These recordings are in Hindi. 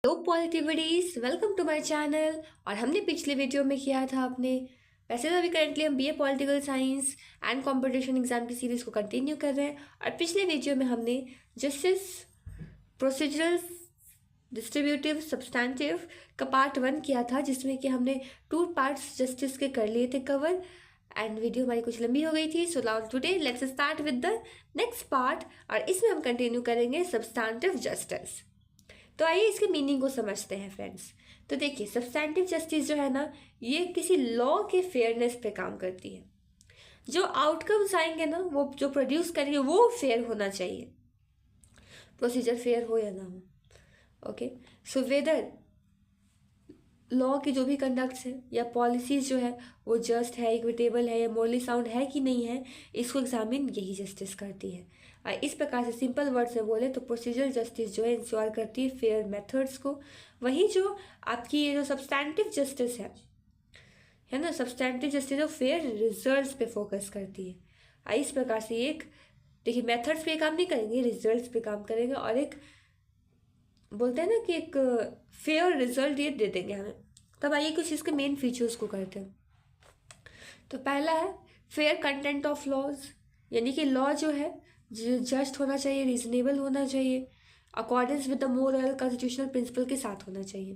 Hello positivities, welcome to my channel. और हमने पिछले वीडियो में किया था अपने वैसे तो अभी करंटली हम BA political science and competition exam की सीरीज को कंटिन्यू कर रहे हैं। और पिछले वीडियो में हमने जस्टिस, प्रोसीजरल, डिस्ट्रीब्यूटिव, सब्सटैंटिव का पार्ट 1 किया था, जिसमें कि हमने 2 पार्ट्स जस्टिस के कर लिए थे कवर। एंड वीडियो हमारी कुछ लंबी हो गई थी, so now today let's start with the next part. और इसमें हम कंटिन्यू करेंगे सब्सटैंटिव जस्टिस। तो आइए इसके मीनिंग को समझते हैं फ्रेंड्स। तो देखिए, सब्सटैंटिव जस्टिस जो है ना, ये किसी लॉ के फेयरनेस पे काम करती है। जो आउटकम्स आएंगे ना, वो जो प्रोड्यूस करेंगे वो फेयर होना चाहिए, प्रोसीजर फेयर हो या ना हो। ओके, सो वेदर लॉ की जो भी कंडक्ट्स है या पॉलिसीज जो है वो जस्ट है, इक्विटेबल है या मोरली साउंड है कि नहीं है, इसको एग्जामिन यही जस्टिस करती है। और इस प्रकार से सिंपल वर्ड्स में बोले तो प्रोसीजरल जस्टिस जो है इंश्योर करती है फेयर मेथड्स को। वहीं जो आपकी ये जो सब्सटैंटिव जस्टिस है ना, सब्सटैंटिव जस्टिस जो फेयर रिजल्ट्स पे फोकस करती है। और इस प्रकार से एक देखिए, मेथड्स पे काम नहीं करेंगे, रिजल्ट्स पे काम करेंगे। और एक बोलते हैं ना कि एक फेयर रिजल्ट ये दे देंगे हमें। तब आइए कुछ इसके मेन फीचर्स को करते हैं। तो पहला है फेयर कंटेंट ऑफ लॉज, यानी कि लॉ जो है जस्ट होना चाहिए, रीजनेबल होना चाहिए, accordance with the moral constitutional principle के साथ होना चाहिए।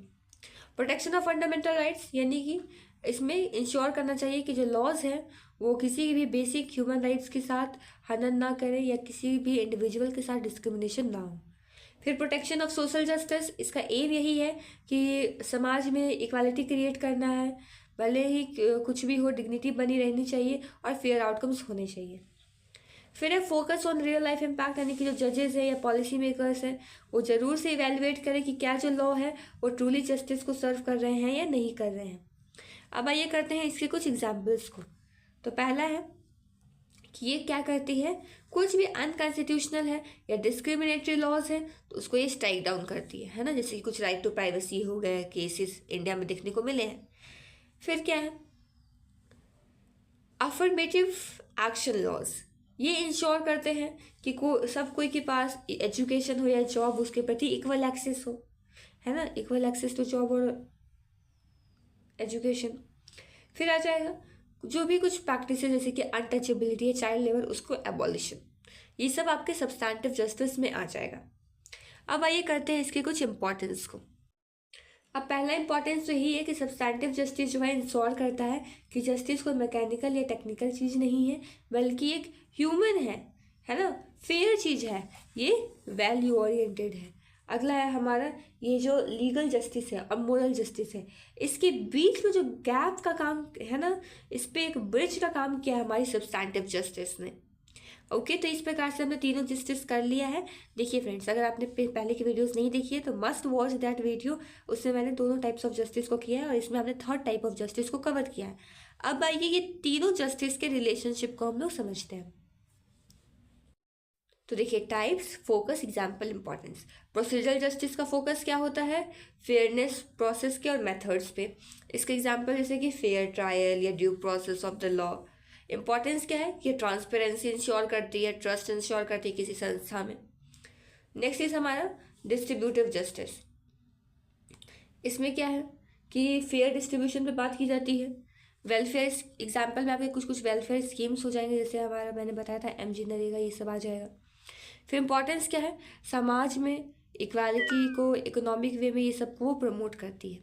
प्रोटेक्शन ऑफ फंडामेंटल राइट्स, यानी कि इसमें इंश्योर करना चाहिए कि जो लॉज हैं वो किसी भी बेसिक ह्यूमन राइट्स के साथ हनन ना करें या किसी भी इंडिविजुअल के साथ डिस्क्रिमिनेशन ना हो। फिर प्रोटेक्शन ऑफ सोशल जस्टिस, इसका एम यही है कि समाज में इक्वालिटी क्रिएट करना है, भले ही कुछ भी हो, डिग्निटी बनी रहनी चाहिए और फेयर आउटकम्स होने चाहिए। फिर है focus on real life impact, यानी कि जो जजेस हैं या पॉलिसी मेकर्स हैं वो ज़रूर से इवेल्युएट करें कि क्या जो लॉ है वो ट्रूली जस्टिस को सर्व कर रहे हैं या नहीं कर रहे हैं। अब आइए करते हैं इसके कुछ एग्जाम्पल्स को। तो पहला है कि ये क्या करती है, कुछ भी अनकॉन्स्टिट्यूशनल है या डिस्क्रिमिनेटरी लॉज है तो उसको ये स्ट्राइक डाउन करती है ना, जैसे कि कुछ राइट टू प्राइवेसी हो गए केसेस इंडिया में देखने को मिले हैं। फिर क्या है, अफर्मेटिव एक्शन लॉज, ये इंश्योर करते हैं कि सब कोई के पास एजुकेशन हो या जॉब, उसके प्रति इक्वल एक्सेस हो, है ना, इक्वल एक्सेस टू जॉब और एजुकेशन। फिर आ जाएगा जो भी कुछ प्रैक्टिस जैसे कि अनटचेबिलिटी है, चाइल्ड लेबर, उसको एबॉलिशन, ये सब आपके सब्सटैंटिव जस्टिस में आ जाएगा। अब आइए करते हैं इसके कुछ इंपॉर्टेंस को। अब पहला इंपॉर्टेंस तो यही है कि सब्सटैंटिव जस्टिस जो है इंश्योर करता है कि जस्टिस कोई मैकेनिकल या टेक्निकल चीज़ नहीं है, बल्कि एक ह्यूमन है ना, फेयर चीज़ है, ये वैल्यू ओरिएंटेड है। अगला है हमारा ये जो लीगल जस्टिस है और मोरल जस्टिस है, इसके बीच में जो गैप का काम है ना, इस पे एक ब्रिज का काम किया है हमारी सब्सटैंटिव जस्टिस ने। ओके, तो इस प्रकार से हमने तीनों जस्टिस कर लिया है। देखिए फ्रेंड्स, अगर आपने पहले की वीडियोस नहीं देखी है तो मस्ट वॉच दैट वीडियो, उसमें मैंने दोनों टाइप्स ऑफ जस्टिस को किया है और इसमें हमने थर्ड टाइप ऑफ जस्टिस को कवर किया है। अब आइए ये तीनों जस्टिस के रिलेशनशिप को हम लोग समझते हैं। तो देखिए, types, focus, example, importance. Procedural justice का फोकस क्या होता है, फेयरनेस प्रोसेस के और मेथड्स पे। इसके एग्जाम्पल जैसे कि फेयर ट्रायल या due process of the law. Importance क्या है कि ट्रांसपेरेंसी इंश्योर करती है, ट्रस्ट इंश्योर करती है किसी संस्था में। नेक्स्ट इज हमारा डिस्ट्रीब्यूटिव जस्टिस। इसमें क्या है कि फेयर डिस्ट्रीब्यूशन पे बात की जाती है। वेलफेयर एग्जाम्पल में आपके कुछ कुछ वेलफेयर स्कीम्स हो जाएंगे, जैसे हमारा मैंने बताया था एमजी नरेगा, ये सब आ जाएगा। फिर इंपॉर्टेंस क्या है, समाज में इक्वालिटी को इकोनॉमिक वे में ये सब को प्रमोट करती है।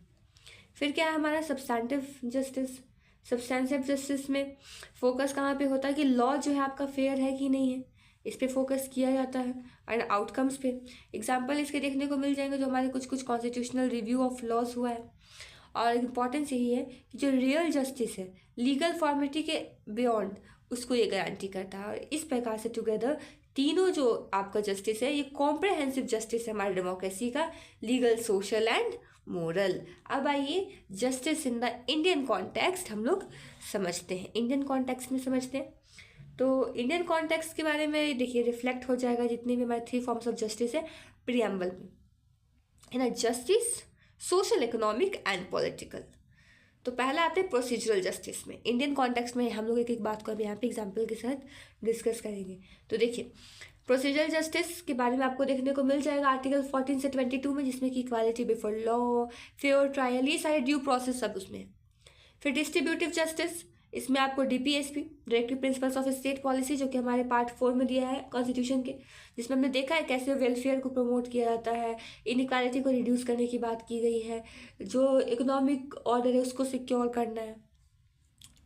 फिर क्या है हमारा सब्सटैंटिव जस्टिस। सब्सटैंटिव जस्टिस में फोकस कहाँ पे होता है कि लॉ जो है आपका फेयर है कि नहीं है, इस पे फोकस किया जाता है। एंड आउटकम्स पे एग्जाम्पल इसके देखने को मिल जाएंगे जो हमारे कुछ कुछ कॉन्स्टिट्यूशनल रिव्यू ऑफ लॉज हुआ है। और इम्पॉर्टेंस यही है कि जो रियल जस्टिस है लीगल फॉर्मेलिटी के बियॉन्ड, उसको ये गारंटी करता है। और इस प्रकार से टुगेदर तीनों जो आपका जस्टिस है ये कॉम्प्रहेंसिव जस्टिस है हमारे डेमोक्रेसी का, लीगल, सोशल एंड मोरल। अब आइए justice in the Indian context हम लोग समझते हैं, इंडियन कॉन्टेक्स्ट में समझते हैं। तो इंडियन कॉन्टेक्स्ट के बारे में देखिए रिफ्लेक्ट हो जाएगा जितने भी हमारे 3 फॉर्म्स ऑफ जस्टिस है प्रियम्बल में, है ना, justice, social, economic and political. तो पहला आते हैं प्रोसीजरल जस्टिस में। इंडियन कॉन्टेक्स्ट में हम लोग एक एक बात को अभी यहाँ पे एग्जाम्पल के साथ डिस्कस करेंगे। तो देखिए, प्रोसीजरल जस्टिस के बारे में आपको देखने को मिल जाएगा आर्टिकल 14 से 22 में, जिसमें कि equality before law, fair trial, ये सारे ड्यू प्रोसेस सब उसमें है। फिर डिस्ट्रीब्यूटिव जस्टिस, इसमें आपको DPSP, directive principles of state policy, जो कि हमारे पार्ट 4 में दिया है कॉन्स्टिट्यूशन के, जिसमें हमने देखा है कैसे वेलफेयर को प्रमोट किया जाता है, इनइक्वालिटी को रिड्यूस करने की बात की गई है, जो इकोनॉमिक ऑर्डर है उसको सिक्योर करना है।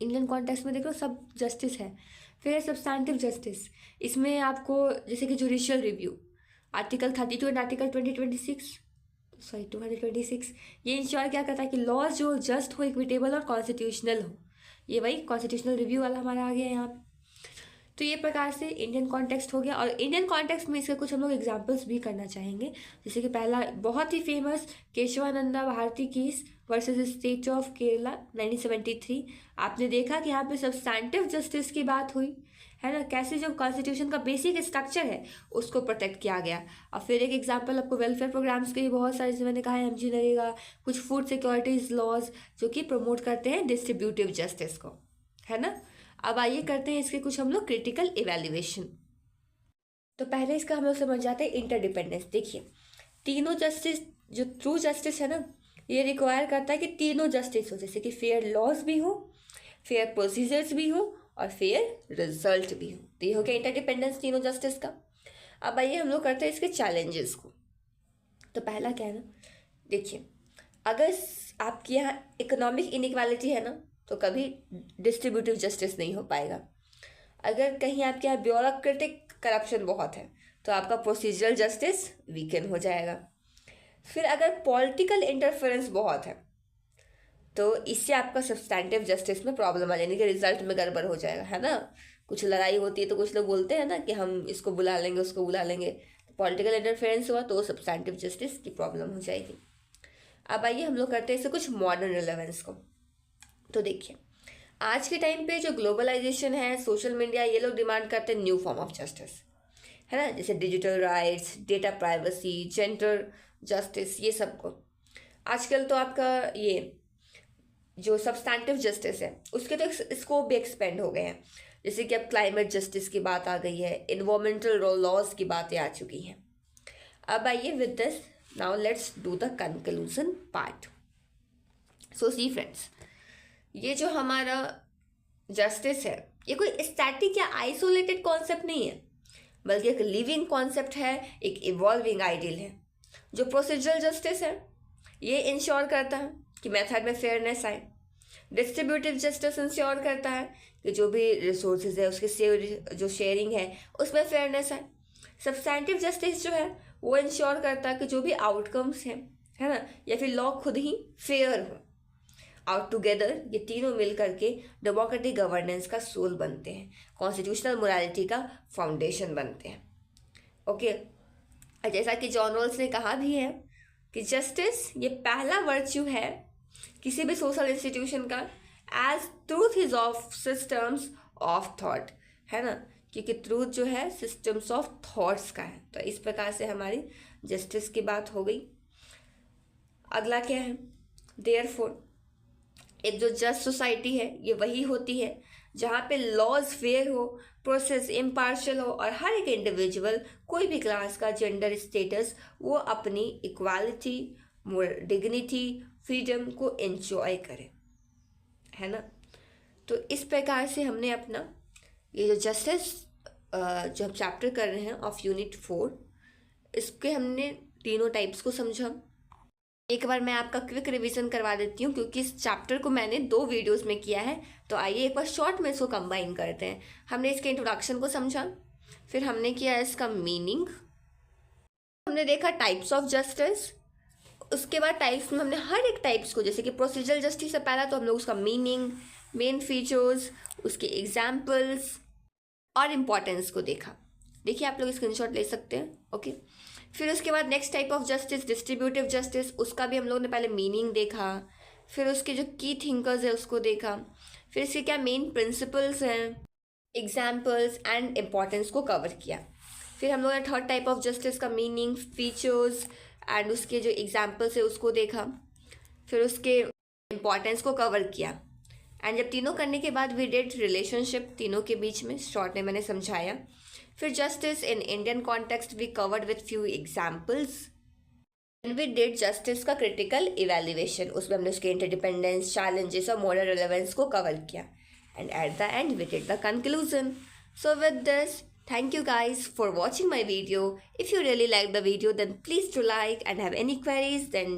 इंडियन कॉन्टेक्स्ट में देखो सब जस्टिस है। फिर सब्सटैंटिव जस्टिस, इसमें आपको जैसे कि judicial review, article 32 and article 226, ये इंश्योर क्या करता है कि लॉज जो जस्ट हो, इक्विटेबल और कॉन्स्टिट्यूशनल हो। ये वही कॉन्स्टिट्यूशनल रिव्यू वाला हमारा आ गया यहाँ पे। तो ये प्रकार से इंडियन कॉन्टेक्स्ट हो गया। और इंडियन कॉन्टेक्स्ट में इसके कुछ हम लोग एग्जाम्पल्स भी करना चाहेंगे, जैसे कि पहला बहुत ही famous Kesavananda Bharati case versus state of Kerala 1973। आपने देखा कि यहाँ पे सब्सटैंटिव जस्टिस की बात हुई है ना, कैसे जो कॉन्स्टिट्यूशन का बेसिक स्ट्रक्चर है उसको प्रोटेक्ट किया गया। और फिर एक एग्जांपल आपको वेलफेयर प्रोग्राम्स के भी बहुत सारे, जैसे मैंने कहा है एमजी नरेगा, कुछ फूड सिक्योरिटीज लॉज जो कि प्रमोट करते हैं डिस्ट्रीब्यूटिव जस्टिस को, है ना। अब आइए करते हैं इसके कुछ हम लोग क्रिटिकल इवैल्यूएशन। तो पहले इसका हम लोग समझ जाते हैं इंटरडिपेंडेंस। देखिए, तीनों जस्टिस, जो ट्रू जस्टिस है ना, ये रिक्वायर करता है कि तीनों जस्टिस हो, जैसे कि फेयर लॉज भी हो, फेयर प्रोसीजर्स भी हो और फेयर रिजल्ट भी हो। तो ये हो गया इंटरडिपेंडेंस तीनों जस्टिस का। अब आइए हम लोग करते हैं इसके चैलेंजेस को। तो पहला क्या है ना, देखिए, अगर आपके यहाँ इकोनॉमिक इनइक्वालिटी है ना, तो कभी डिस्ट्रीब्यूटिव जस्टिस नहीं हो पाएगा। अगर कहीं आपके यहाँ ब्यूरोक्रेटिक करप्शन बहुत है, तो आपका प्रोसीजरल जस्टिस वीकन हो जाएगा। फिर अगर पॉलिटिकल इंटरफेरेंस बहुत है, तो इससे आपका सब्सटैंटिव जस्टिस में प्रॉब्लम आ जाएगी, कि रिजल्ट में गड़बड़ हो जाएगा, है ना। कुछ लड़ाई होती है तो कुछ लोग बोलते हैं ना कि हम इसको बुला लेंगे, उसको बुला लेंगे। तो पॉलिटिकल इंटरफेरेंस हुआ तो सब्सटैंटिव जस्टिस की प्रॉब्लम हो जाएगी। अब आइए हम लोग करते हैं इससे कुछ मॉडर्न रिलेवेंस को। तो देखिए, आज के टाइम पे जो ग्लोबलाइजेशन है, सोशल मीडिया, ये लोग डिमांड करते हैं न्यू फॉर्म ऑफ जस्टिस, है ना, जैसे digital rights, data privacy, gender justice, ये सब को आजकल तो आपका ये जो सब्सटैंटिव जस्टिस है उसके तो स्कोप भी एक्सपेंड हो गए हैं, जैसे कि अब क्लाइमेट जस्टिस की बात आ गई है, इन्वायरमेंटल लॉज की बातें आ चुकी हैं। अब आइए with this now let's do the conclusion part. So see friends, ये जो हमारा जस्टिस है, ये कोई स्टैटिक या आइसोलेटेड कॉन्सेप्ट नहीं है, बल्कि एक लिविंग कॉन्सेप्ट है, एक इवॉल्विंग आइडियल है। जो प्रोसीजरल जस्टिस है ये इंश्योर करता है कि मेथड में फेयरनेस आए। डिस्ट्रीब्यूटिव जस्टिस इंश्योर करता है कि जो भी रिसोर्सेज है उसके जो शेयरिंग है उसमें फेयरनेस आए। सब्सटैंटिव जस्टिस जो है वो इंश्योर करता है कि जो भी आउटकम्स हैं, है ना, या फिर लॉ खुद ही फेयर हो। आउट टुगेदर ये तीनों मिल करके डेमोक्रेटिक गवर्नेंस का सोल बनते हैं, कॉन्स्टिट्यूशनल मोरालिटी का फाउंडेशन बनते हैं। ओके, जैसा कि जॉन रॉल्स ने कहा भी है कि जस्टिस ये पहला वर्च्यू है किसी भी सोशल इंस्टीट्यूशन का, as truth is of systems of thought, है ना, क्योंकि ट्रूथ जो है सिस्टम्स ऑफ थॉट्स का है। तो इस प्रकार से हमारी जस्टिस की बात हो गई। अगला क्या है, देयरफॉर एक जो जस्ट सोसाइटी है ये वही होती है जहाँ पे लॉज फेयर हो, प्रोसेस इम्पार्शियल हो और हर एक इंडिविजुअल, कोई भी क्लास का, जेंडर स्टेटस, वो अपनी इक्वालिटी, डिग्निटी, फ्रीडम को एंजॉय करे, है ना। तो इस प्रकार से हमने अपना ये जो जस्टिस जो हम चैप्टर कर रहे हैं ऑफ यूनिट 4, इसके हमने तीनों टाइप्स को समझा। एक बार मैं आपका क्विक रिवीजन करवा देती हूँ, क्योंकि इस चैप्टर को मैंने 2 वीडियोस में किया है, तो आइए एक बार शॉर्ट में इसको कंबाइन करते हैं। हमने इसके इंट्रोडक्शन को समझा, फिर हमने किया इसका मीनिंग, हमने देखा टाइप्स ऑफ जस्टिस, उसके बाद टाइप्स में हमने हर एक टाइप्स को, जैसे कि प्रोसीजरल जस्टिस से पहला तो हम लोग उसका मीनिंग, मेन फीचर्स, उसके एग्जाम्पल्स और इम्पॉर्टेंस को देखा। देखिए, आप लोग स्क्रीनशॉट ले सकते हैं। ओके, फिर उसके बाद next type of justice distributive justice, उसका भी हम लोगों ने पहले मीनिंग देखा, फिर उसके जो की थिंकर्स है उसको देखा, फिर इसके क्या मेन प्रिंसिपल्स हैं, एग्जाम्पल्स एंड इम्पॉर्टेंस को कवर किया। फिर हम लोगों ने थर्ड टाइप ऑफ जस्टिस का मीनिंग, फीचर्स एंड उसके जो एग्जाम्पल्स है उसको देखा, फिर उसके इम्पॉर्टेंस को कवर किया। एंड जब तीनों करने के बाद वी डिड रिलेशनशिप तीनों के बीच में, शॉर्ट में मैंने समझाया। फिर justice in Indian context we covered with few examples. And we did justice का क्रिटिकल इवेल्युएशन, उसमें हमने उसके इंटरडिपेंडेंस, चैलेंजेस और मॉरल रिलेवेंस को कवर किया। And at the end we did the conclusion. So with this, thank you guys for watching my video. If you really liked the video, then please do like, and have any queries, then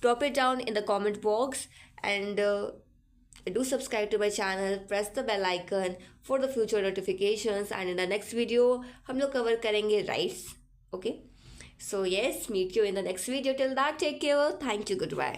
drop it down in the comment box, and do subscribe to my channel, press the bell icon for the future notifications, and in the next video हम लोग cover करेंगे rights. Okay, so yes, meet you in the next video. Till that, take care. Thank you. Goodbye.